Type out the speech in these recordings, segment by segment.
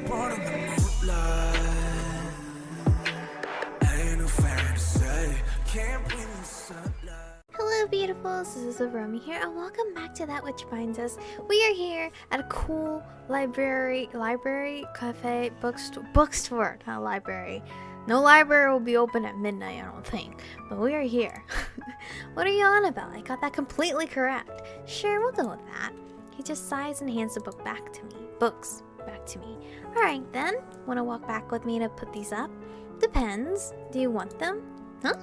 Born in the moonlight. Ain't no fair to say. Can't bring the sunlight. Hello beautifuls, this is Aromie here and welcome back to That Which Binds Us. We are here at a cool library, cafe, bookstore, not library. No library will be open at midnight, I don't think, but we are here. What are you on about? I got that completely correct. Sure, we'll go with that. He just sighs and hands the books back to me. Alright then, wanna walk back with me to put these up? Depends. Do you want them? Huh?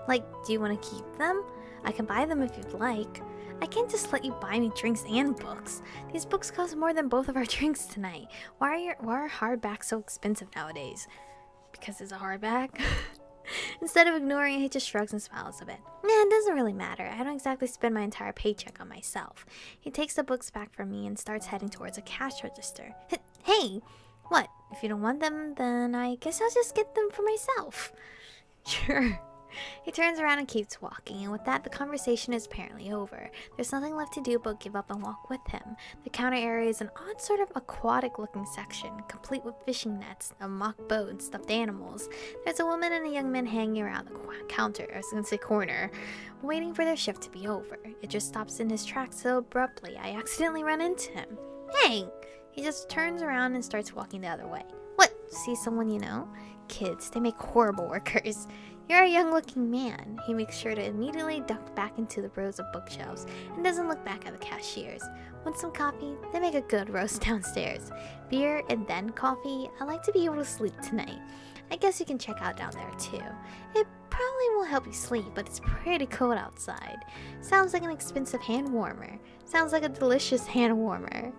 Like, do you want to keep them? I can buy them if you'd like. I can't just let you buy me drinks and books. These books cost more than both of our drinks tonight. Why are hardbacks so expensive nowadays? Because it's a hardback? Instead of ignoring it, he just shrugs and smiles a bit. Nah, it doesn't really matter. I don't exactly spend my entire paycheck on myself. He takes the books back from me and starts heading towards a cash register. Hey! What? If you don't want them, then I guess I'll just get them for myself. Sure. He turns around and keeps walking, and with that, the conversation is apparently over. There's nothing left to do but give up and walk with him. The counter area is an odd sort of aquatic-looking section, complete with fishing nets, a mock boat, and stuffed animals. There's a woman and a young man hanging around the counter, I was gonna say corner, waiting for their shift to be over. It just stops in his tracks so abruptly, I accidentally run into him. Hey! He just turns around and starts walking the other way. What? See someone you know? Kids, they make horrible workers. You're a young-looking man. He makes sure to immediately duck back into the rows of bookshelves and doesn't look back at the cashiers. Want some coffee? They make a good roast downstairs. Beer and then coffee? I like to be able to sleep tonight. I guess you can check out down there too. It probably won't help you sleep, but it's pretty cold outside. Sounds like an expensive hand warmer. Sounds like a delicious hand warmer.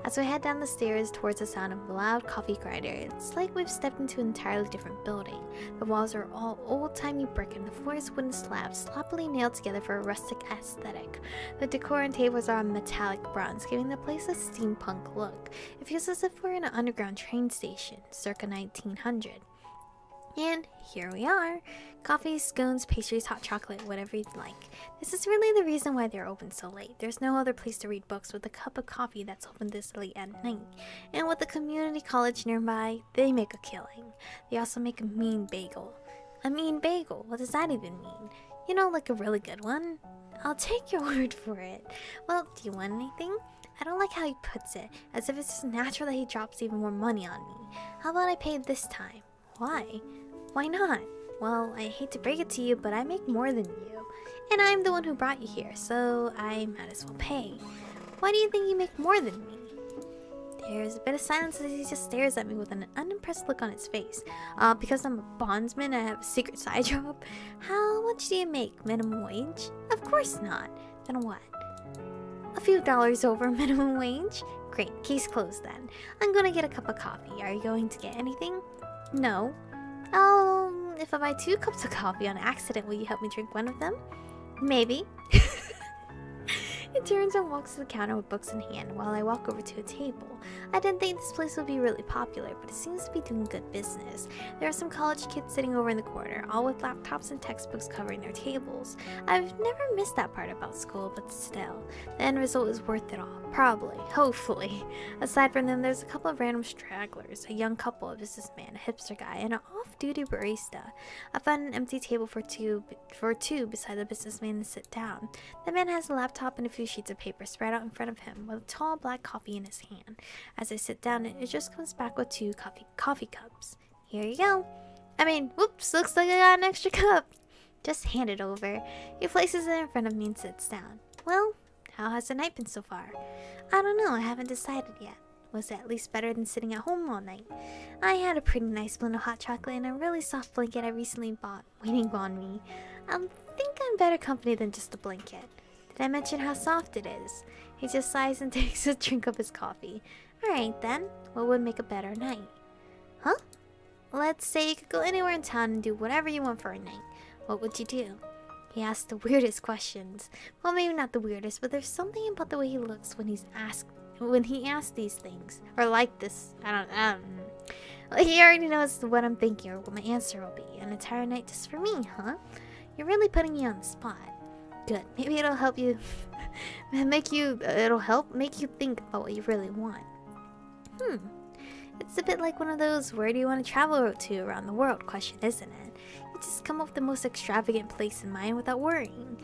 As we head down the stairs towards the sound of a loud coffee grinder, it's like we've stepped into an entirely different building. The walls are all old-timey brick and the floor is wooden slabs sloppily nailed together for a rustic aesthetic. The decor and tables are on metallic bronze, giving the place a steampunk look. It feels as if we're in an underground train station, circa 1900. And here we are. Coffee, scones, pastries, hot chocolate, whatever you'd like. This is really the reason why they're open so late. There's no other place to read books with a cup of coffee that's open this late at night. And with the community college nearby, they make a killing. They also make a mean bagel. A mean bagel? What does that even mean? You know, like a really good one? I'll take your word for it. Well, do you want anything? I don't like how he puts it, as if it's just natural that he drops even more money on me. How about I pay this time? Why? Why not? Well, I hate to break it to you, but I make more than you. And I'm the one who brought you here, so I might as well pay. Why do you think you make more than me? There's a bit of silence as he just stares at me with an unimpressed look on his face. Because I'm a bondsman and I have a secret side job? How much do you make? Minimum wage? Of course not. Then what? A few dollars over minimum wage? Great, case closed then. I'm gonna get a cup of coffee. Are you going to get anything? No. If I buy 2 cups of coffee on accident, will you help me drink one of them? Maybe. He turns and walks to the counter with books in hand while I walk over to a table. I didn't think this place would be really popular, but it seems to be doing good business. There are some college kids sitting over in the corner, all with laptops and textbooks covering their tables. I've never missed that part about school, but still, the end result is worth it all. Probably. Hopefully. Aside from them, there's a couple of random stragglers, a young couple, a businessman, a hipster guy, and an off-duty barista. I found an empty table for two beside the businessman to sit down. The man has a laptop and a few sheets of paper spread out in front of him with a tall black coffee in his hand. As I sit down, it just comes back with 2 coffee cups. Here you go. Whoops, looks like I got an extra cup. Just hand it over. He places it in front of me and sits down. Well, how has the night been so far? I don't know, I haven't decided yet. Was it at least better than sitting at home all night? I had a pretty nice blend of hot chocolate and a really soft blanket I recently bought waiting on me. I think I'm better company than just a blanket. Did I mention how soft it is? He just sighs and takes a drink of his coffee. Alright then, what would make a better night? Huh? Let's say you could go anywhere in town and do whatever you want for a night. What would you do? He asks the weirdest questions. Well, maybe not the weirdest, but there's something about the way he looks when he asks these things. Or like this. I don't know. He already knows what I'm thinking or what my answer will be. An entire night just for me, huh? You're really putting me on the spot. Good. Maybe it'll help you it'll help make you think about what you really want. It's a bit like one of those where do you want to travel to around the world question, isn't it? You just come up with the most extravagant place in mind without worrying.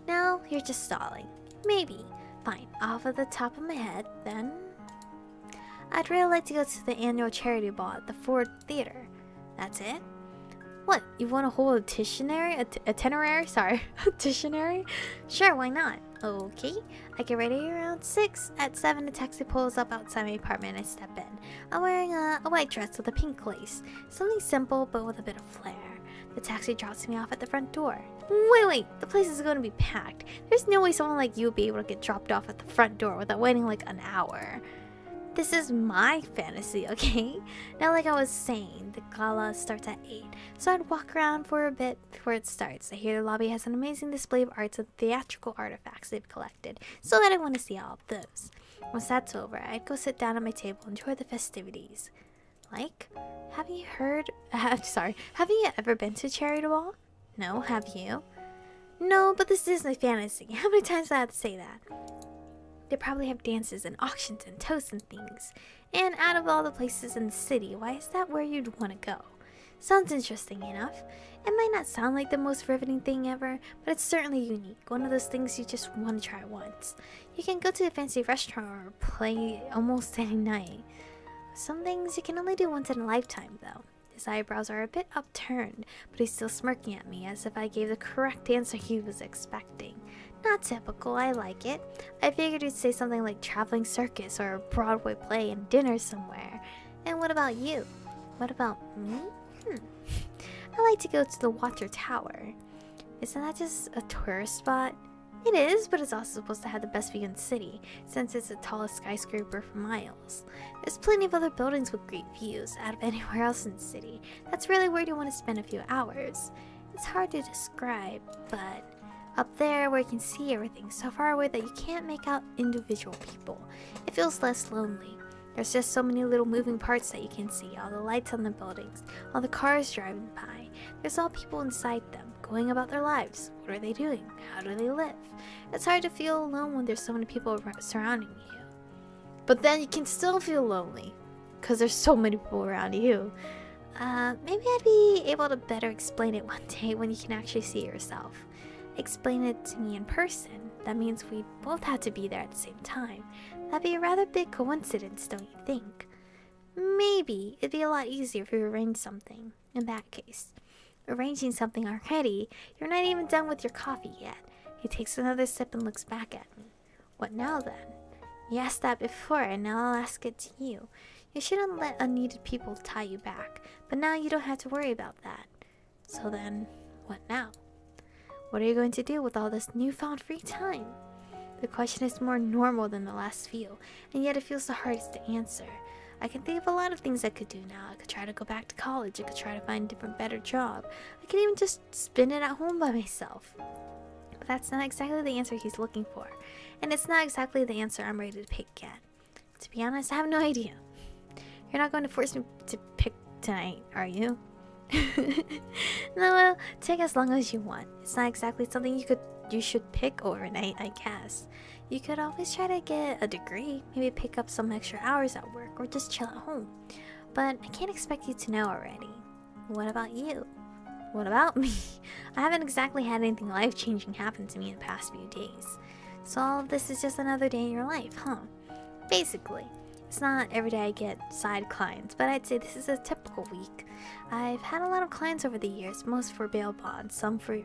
Now, you're just stalling. Maybe. Fine, off of the top of my head, then... I'd really like to go to the annual charity ball at the Ford Theater. That's it? What, you want to hold a itinerary? Sorry, a itinerary? Sure, why not? Okay, I get ready around 6. At 7, the taxi pulls up outside my apartment and I step in. I'm wearing a white dress with a pink lace. Something simple, but with a bit of flair. The taxi drops me off at the front door. Wait, the place is going to be packed. There's no way someone like you would be able to get dropped off at the front door without waiting like an hour. This is my fantasy, okay? Now, like I was saying, the gala starts at 8, so I'd walk around for a bit before it starts. I hear the lobby has an amazing display of arts and theatrical artifacts they've collected, so that I want to see all of those. Once that's over, I'd go sit down at my table and enjoy the festivities. Like, have you ever been to a charity ball? No, have you? No, but this is my fantasy. How many times do I have to say that? They probably have dances and auctions and toasts and things. And out of all the places in the city, why is that where you'd want to go? Sounds interesting enough. It might not sound like the most riveting thing ever, but it's certainly unique. One of those things you just want to try once. You can go to a fancy restaurant or play almost any night. Some things you can only do once in a lifetime, though. His eyebrows are a bit upturned, but he's still smirking at me as if I gave the correct answer he was expecting. Not typical, I like it. I figured he'd say something like traveling circus or a Broadway play and dinner somewhere. And what about you? What about me? I like to go to the Watcher Tower. Isn't that just a tourist spot? It is, but it's also supposed to have the best view in the city, since it's the tallest skyscraper for miles. There's plenty of other buildings with great views out of anywhere else in the city. That's really where you want to spend a few hours. It's hard to describe, but up there where you can see everything so far away that you can't make out individual people, it feels less lonely. There's just so many little moving parts that you can see, all the lights on the buildings, all the cars driving by. There's all people inside them, going about their lives. What are they doing? How do they live? It's hard to feel alone when there's so many people surrounding you. But then you can still feel lonely, because there's so many people around you. Maybe I'd be able to better explain it one day when you can actually see it yourself. Explain it to me in person. That means we both had to be there at the same time. That'd be a rather big coincidence, don't you think? Maybe it'd be a lot easier if we arranged something. In that case, arranging something already, you're not even done with your coffee yet. He takes another sip and looks back at me. What now then? You asked that before, and now I'll ask it to you. You shouldn't let unneeded people tie you back, but now you don't have to worry about that. So then, what now? What are you going to do with all this newfound free time? The question is more normal than the last few, and yet it feels the hardest to answer. I can think of a lot of things I could do now. I could try to go back to college. I could try to find a different, better job. I could even just spend it at home by myself. But that's not exactly the answer he's looking for. And it's not exactly the answer I'm ready to pick yet. To be honest, I have no idea. You're not going to force me to pick tonight, are you? No, well, take as long as you want. It's not exactly something you should pick overnight, I guess. You could always try to get a degree, maybe pick up some extra hours at work, or just chill at home. But I can't expect you to know already. What about you? What about me? I haven't exactly had anything life-changing happen to me in the past few days. So all of this is just another day in your life, huh? Basically. It's not every day I get side clients, but I'd say this is a typical week. I've had a lot of clients over the years, most for bail bonds, some for,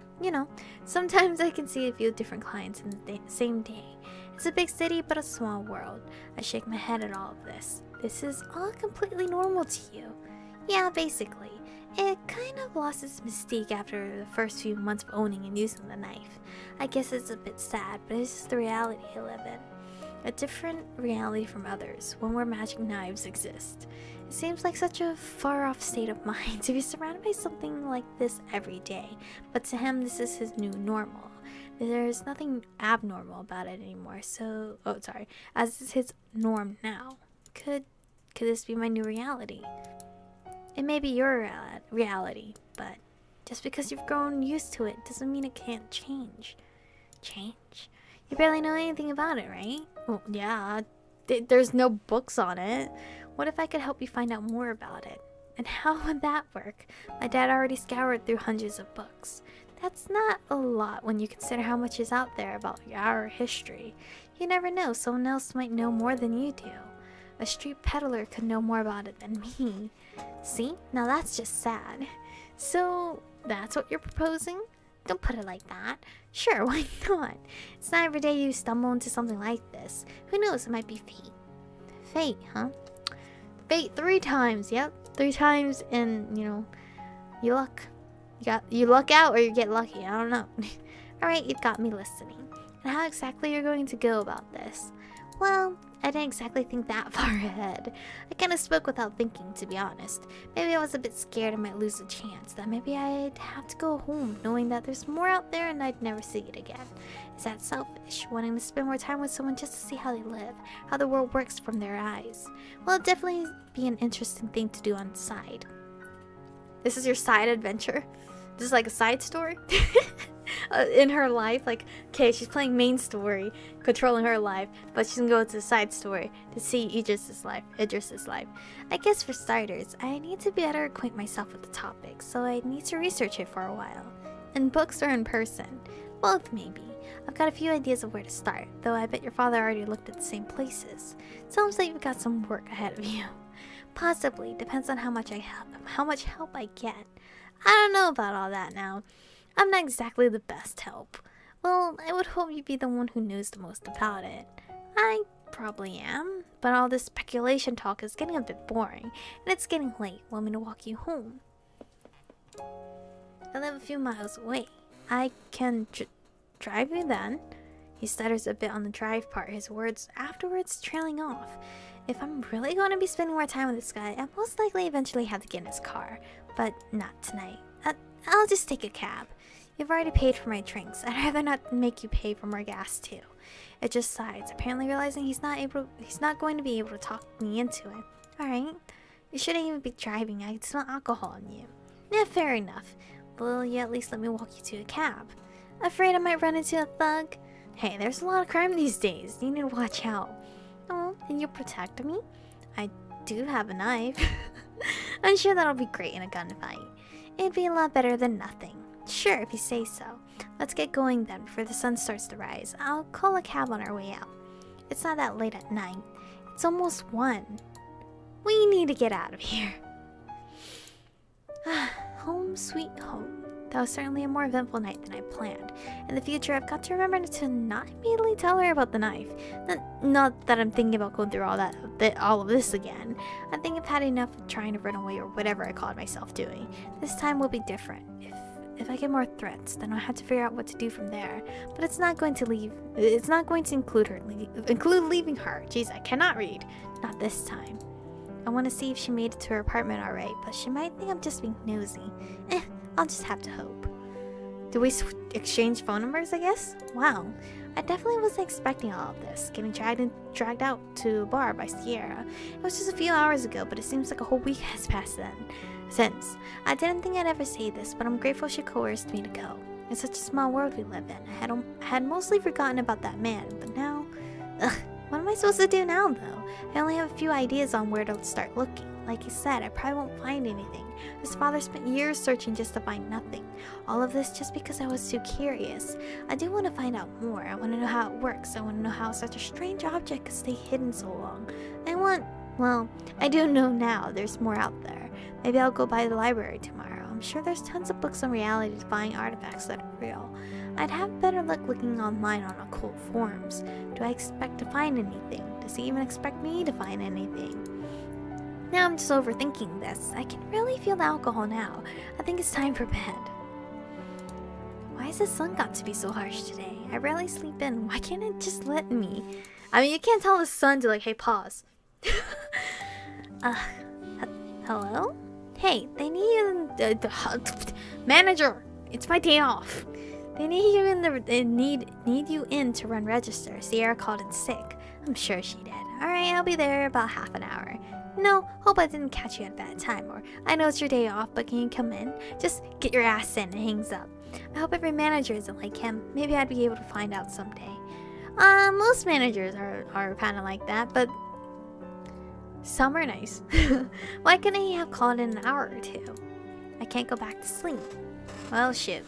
sometimes I can see a few different clients in the same day. It's a big city, but a small world. I shake my head at all of this. This is all completely normal to you. Yeah, basically. It kind of lost its mystique after the first few months of owning and using the knife. I guess it's a bit sad, but it's just the reality I live in. A different reality from others, one where magic knives exist. It seems like such a far-off state of mind to be surrounded by something like this every day, but to him this is his new normal. There's nothing abnormal about it anymore, as is his norm now. Could this be my new reality? It may be your reality, but just because you've grown used to it doesn't mean it can't change. Change? You barely know anything about it, right? Well, yeah, there's no books on it. What if I could help you find out more about it? And how would that work? My dad already scoured through hundreds of books. That's not a lot when you consider how much is out there about our history. You never know, someone else might know more than you do. A street peddler could know more about it than me. See? Now that's just sad. So, that's what you're proposing? Don't put it like that. Sure, why not? It's not every day you stumble into something like this. Who knows, it might be fate. Fate, huh? Fate 3 times, yep. 3 times and, you luck. You luck out or you get lucky, I don't know. Alright, you've got me listening. And how exactly you're going to go about this? Well, I didn't exactly think that far ahead. I kind of spoke without thinking, to be honest. Maybe I was a bit scared I might lose a chance, that maybe I'd have to go home knowing that there's more out there and I'd never see it again. Is that selfish, wanting to spend more time with someone just to see how they live, how the world works from their eyes? Well, it'd definitely be an interesting thing to do on the side. This is your side adventure? This is like a side story? In her life, like, okay, she's playing main story, controlling her life, but she's gonna go to the side story to see Idris's life. I guess for starters, I need to better acquaint myself with the topic, so I need to research it for a while. In books or in person? Both, maybe. I've got a few ideas of where to start, though I bet your father already looked at the same places. Sounds like you've got some work ahead of you. Possibly, depends on how much help I get. I don't know about all that now. I'm not exactly the best help. Well, I would hope you'd be the one who knows the most about it. I probably am, but all this speculation talk is getting a bit boring, and it's getting late. Want me to walk you home? I live a few miles away. I can drive you then. He stutters a bit on the drive part, his words afterwards trailing off. If I'm really going to be spending more time with this guy, I'll most likely eventually have to get in his car, but not tonight. I'll just take a cab. You've already paid for my drinks. I'd rather not make you pay for more gas too. It just sighs, apparently realizing he's not going to be able to talk me into it. Alright. You shouldn't even be driving. I can smell alcohol on you. Yeah, fair enough. Will you at least let me walk you to a cab? Afraid I might run into a thug? Hey, there's a lot of crime these days. You need to watch out. Oh, and you protect me? I do have a knife. I'm sure that'll be great in a gunfight. It'd be a lot better than nothing. Sure, if you say so. Let's get going then, before the sun starts to rise. I'll call a cab on our way out. It's not that late at night. It's almost 1. We need to get out of here. Home sweet home. That was certainly a more eventful night than I planned. In the future, I've got to remember to not immediately tell her about the knife. Not that I'm thinking about going through all of this again. I think I've had enough of trying to run away or whatever I called myself doing. This time will be different. If I get more threats, then I'll have to figure out what to do from there. But it's not going to include leaving her. Jeez, I cannot read. Not this time. I want to see if she made it to her apartment alright, but she might think I'm just being nosy. I'll just have to hope. Do we exchange phone numbers, I guess? Wow. I definitely wasn't expecting all of this, getting dragged out to a bar by Sierra. It was just a few hours ago, but it seems like a whole week has passed since. I didn't think I'd ever say this, but I'm grateful she coerced me to go. It's such a small world we live in. I had mostly forgotten about that man, but now... what am I supposed to do now, though? I only have a few ideas on where to start looking. Like you said, I probably won't find anything. His father spent years searching just to find nothing. All of this just because I was too curious. I do want to find out more. I want to know how it works. I want to know how such a strange object could stay hidden so long. Well, I do know now there's more out there. Maybe I'll go by the library tomorrow. I'm sure there's tons of books on reality-defying artifacts that are real. I'd have better luck looking online on occult forums. Do I expect to find anything? Does he even expect me to find anything? Now I'm just overthinking this. I can really feel the alcohol now. I think it's time for bed. Why has the sun got to be so harsh today? I rarely sleep in. Why can't it just let me? I mean, you can't tell the sun to hey, pause. Hello? Hey, they need you in manager, it's my day off. They need you in to run register. Sierra called in sick. I'm sure she did. Alright, I'll be there about half an hour. No, hope I didn't catch you at a bad time, or I know it's your day off, but can you come in? Just get your ass in and hangs up. I hope every manager isn't like him. Maybe I'd be able to find out someday. Most managers are kind of like that, but some are nice. Why couldn't he have called in an hour or two? I can't go back to sleep. Well, shit.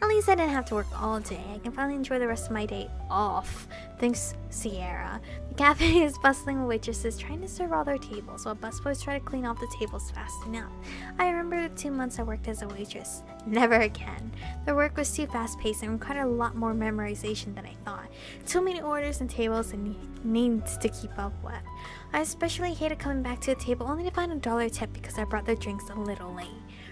At least I didn't have to work all day. I can finally enjoy the rest of my day off. Thanks, Sierra. The cafe is bustling with waitresses trying to serve all their tables, while busboys try to clean off the tables fast enough. I remember the 2 months I worked as a waitress. Never again. The work was too fast-paced and required a lot more memorization than I thought. Too many orders and tables and needs to keep up with. I especially hated coming back to a table only to find $1 tip because I brought their drinks a little late.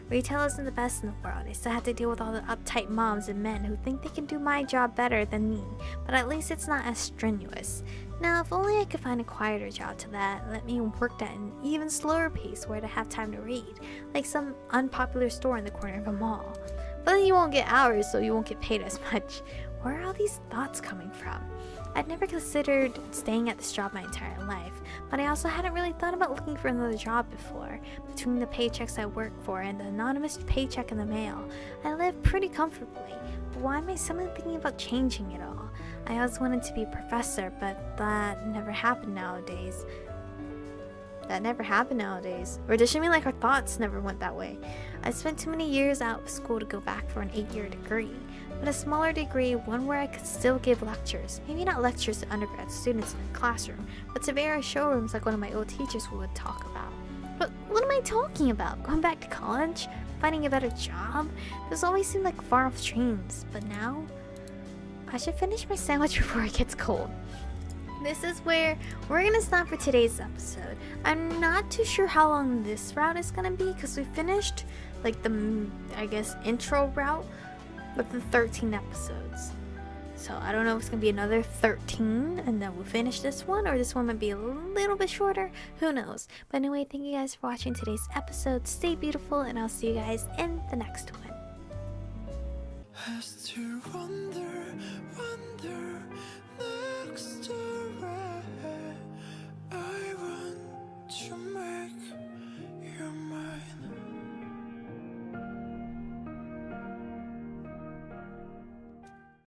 Retail isn't the best in the world. I still have to deal with all the uptight moms and men who think they can do my job better than me, but at least it's not as strenuous. Now, if only I could find a quieter job to let me work at an even slower pace where I'd have time to read, like some unpopular store in the corner of a mall. But then you won't get hours, so you won't get paid as much. Where are all these thoughts coming from? I'd never considered staying at this job my entire life, but I also hadn't really thought about looking for another job before. Between the paychecks I work for and the anonymous paycheck in the mail, I live pretty comfortably. But why am I suddenly thinking about changing it all? I always wanted to be a professor, but that never happened nowadays. Or does she mean like her thoughts never went that way? I spent too many years out of school to go back for an 8-year degree. But a smaller degree, one where I could still give lectures. Maybe not lectures to undergrad students in the classroom, but to various showrooms like one of my old teachers would talk about. But what am I talking about? Going back to college? Finding a better job? Those always seem like far-off dreams, but now I should finish my sandwich before it gets cold. This is where we're gonna stop for today's episode. I'm not too sure how long this route is gonna be because we finished like the, I guess, intro route with the 13 episodes. So I don't know if it's gonna be another 13 and then we'll finish this one, or this one might be a little bit shorter. Who knows? But anyway, thank you guys for watching today's episode. Stay beautiful, and I'll see you guys in the next one. Has to wonder